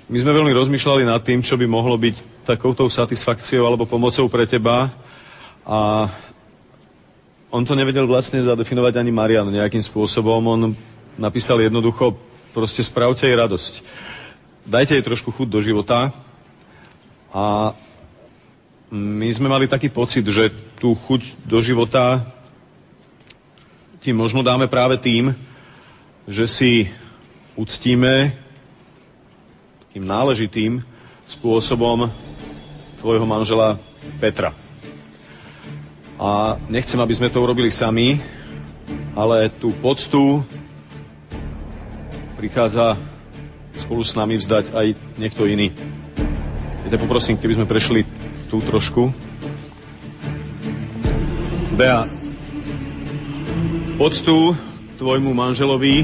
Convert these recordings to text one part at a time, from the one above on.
My sme veľmi rozmýšľali nad tým, čo by mohlo byť takouto satisfakciou alebo pomocou pre teba. A on to nevedel vlastne zadefinovať ani Marian nejakým spôsobom. On napísal jednoducho, proste spravte jej radosť. Dajte jej trošku chuť do života. A my sme mali taký pocit, že tú chuť do života ti možno dáme práve tým, že si uctíme takým náležitým spôsobom tvojho manžela Petra. A nechcem, aby sme to urobili sami, ale tú poctu prichádza spolu s nami vzdať aj niekto iný. Ja ťa poprosím, keby sme prešli tú trošku. Bea, poctu tvojmu manželovi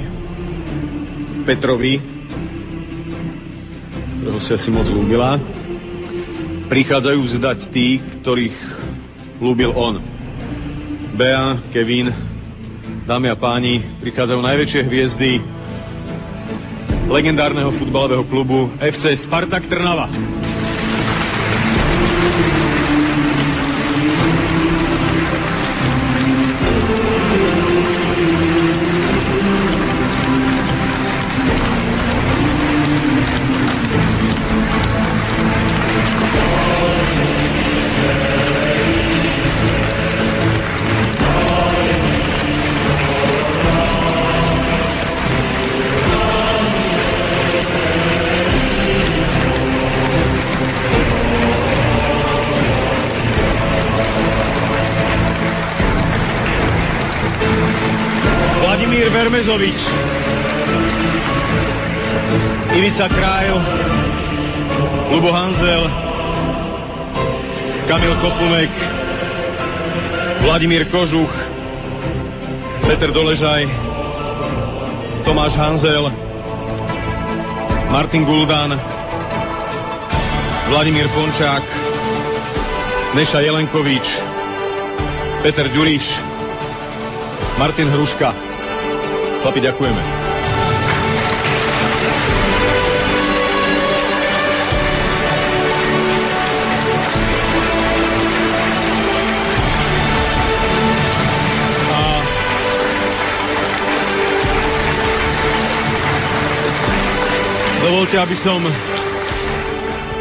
Petrovi, ktorého si asi moc ľúbila, prichádzajú vzdať tí, ktorých ľúbil on. Bea, Kevin, dámy a páni, prichádzajú najväčšie hviezdy legendárneho futbalového klubu FC Spartak Trnava. Vermezovič, Ivica Kráľ, Ľubo Hanzel, Kamil Kopunek, Vladimír Kožuch, Peter Doležaj, Tomáš Hanzel, Martin Guldan, Vladimír Pončák, Neša Jelenkovič, Peter Ďuriš, Martin Hruška. Chlapi, ďakujeme.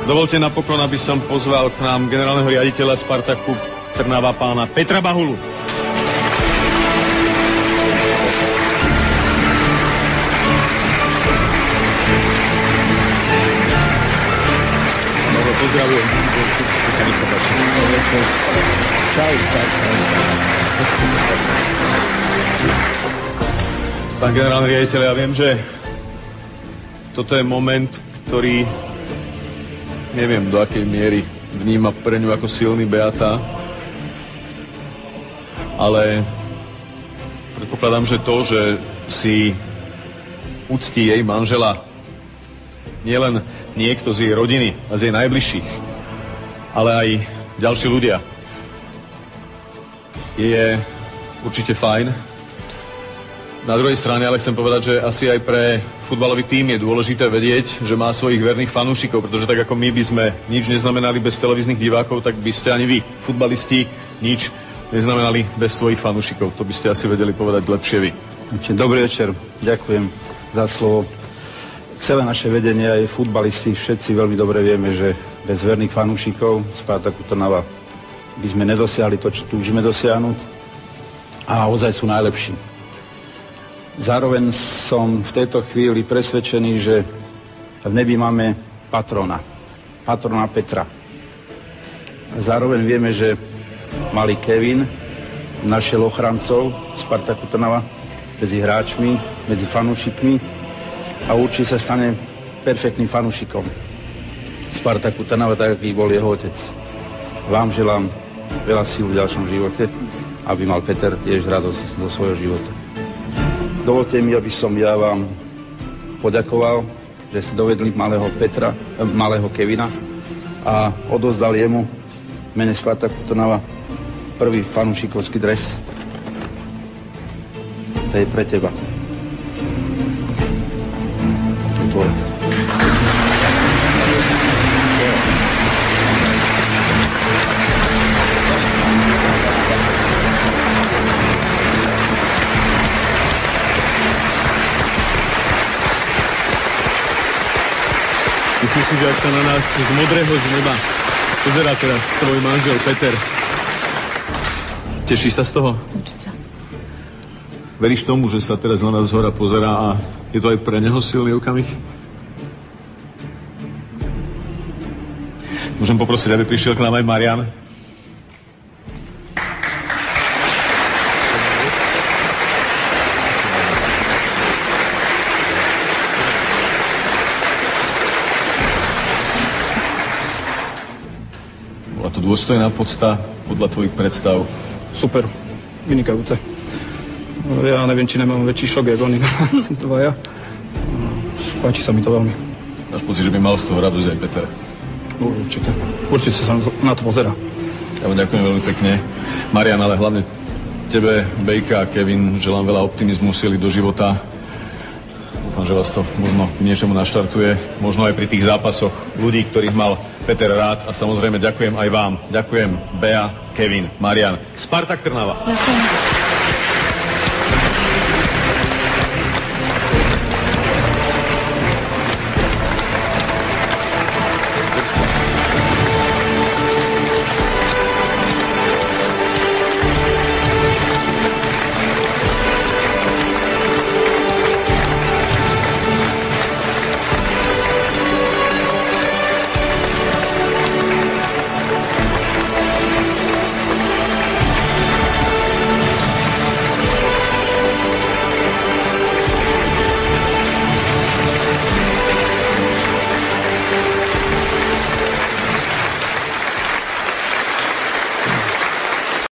Dovolte napokon, aby som pozval k nám generálneho riaditeľa Spartaku Trnava pána Petra Bahulu. Pozdravujem. Pán generálny riaditeľ, ja viem, že toto je moment, ktorý neviem, do akej miery vníma pre ňu ako silný Beata, ale predpokladám, že to, že si uctí jej manžela nielen niekto z jej rodiny a z jej najbližších, ale aj ďalší ľudia, je určite fajn. Na druhej strane ale chcem povedať, že asi aj pre futbalový tím je dôležité vedieť, že má svojich verných fanúšikov, pretože tak ako my by sme nič neznamenali bez televíznych divákov, tak by ste ani vy, futbalisti, nič neznamenali bez svojich fanúšikov. To by ste asi vedeli povedať lepšie vy. Dobrý večer, ďakujem za slovo. Celé naše vedenie, aj futbalisti, všetci veľmi dobre vieme, že bez verných fanúšikov Spartaku Trnava by sme nedosiahli to, čo túžime dosiahnuť, a ozaj sú najlepší. Zároveň som v tejto chvíli presvedčený, že v nebi máme patrona Petra. Zároveň vieme, že malý Kevin našiel ochrancov Spartaku Trnava medzi hráčmi, medzi fanúšikmi, a určite sa stane perfektným fanúšikom Spartaku Trnava, tak aký bol jeho otec. Vám želám veľa síl v ďalšom živote, aby mal Peter tiež radosť do svojho života. Dovolte mi, aby som ja vám poďakoval, že ste dovedli malého Kevina a odozdal jemu v mene Spartaku Trnava prvý fanúšikovský dres. To je pre teba. Tvoje. Myslím si, že ak sa na nás z modrého z neba pozerá teraz tvoj manžel Peter, teší sa z toho? Určite. Veríš tomu, že sa teraz na nás zhora pozerá a je to aj pre neho silný okamih? Môžem poprosiť, aby prišiel k nám aj Marian? Bola to dôstojná podsta podľa tvojich predstav? Super, vynikajúce. Ja neviem, či nemám väčší šok, jak oni dvaja. Páči sa mi to veľmi. Máš pocit, že by mal z toho radosť aj Peter? Určite. Určite sa na to pozerá. Ja vám ďakujem veľmi pekne. Marian, ale hlavne tebe, Bejka a Kevin, želám veľa optimizmu, sily do života. Dúfam, že vás to možno k niečomu naštartuje. Možno aj pri tých zápasoch ľudí, ktorých mal Peter rád. A samozrejme ďakujem aj vám. Ďakujem Bea, Kevin, Marian. Spartak Trnava. Ďakujem.